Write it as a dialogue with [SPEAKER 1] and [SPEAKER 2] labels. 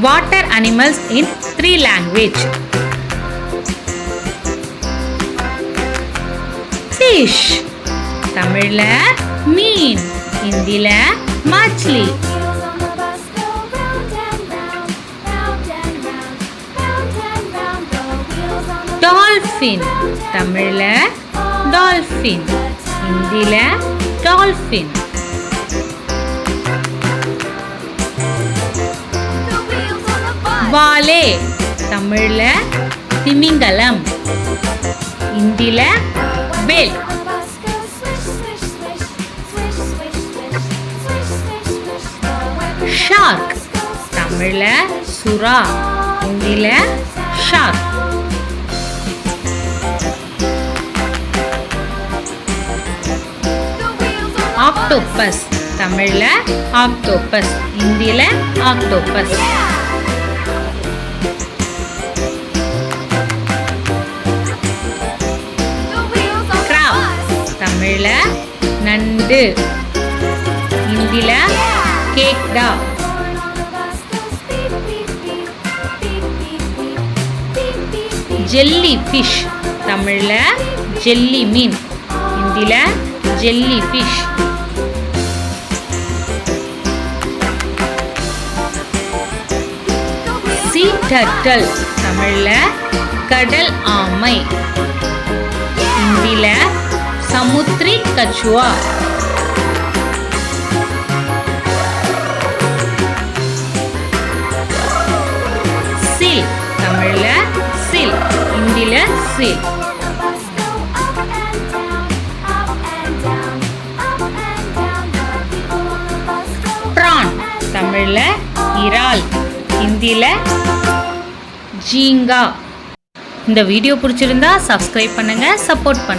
[SPEAKER 1] Water animals in 3 language. Fish. தமிழ்ல மீன், ஹிந்தில மச்லி. Dolphin. தமிழ்ல dolphin, ஹிந்தில dolphin. வாலே. தமிழ்ல திமிங்கலம், ஹிந்தில whale. Shark. தமிழ்ல சுறா, ஹிந்தில shark. Octopus. தமிழ்ல octopus, ஹிந்தில octopus. Crab. தமிழ்ல நண்டு, ஹிந்தில கேக்டா. Jellyfish. தமிழ்ல ஜெல்லி மீன், ஹிந்தில jellyfish. Sea turtle. தமிழ்ல கடல் ஆமை, ஹிந்தில சமுத்திரி கச்சுவா. Seal. தமிழ்ல seal, ஹிந்தில seal. Prawn. தமிழ்ல இறால், ஹிந்தில ஜீங்கா. இந்த வீடியோ பிடிச்சிருந்தா சப்ஸ்கிரைப் பண்ணுங்க, சப்போர்ட் பண்ணுங்க.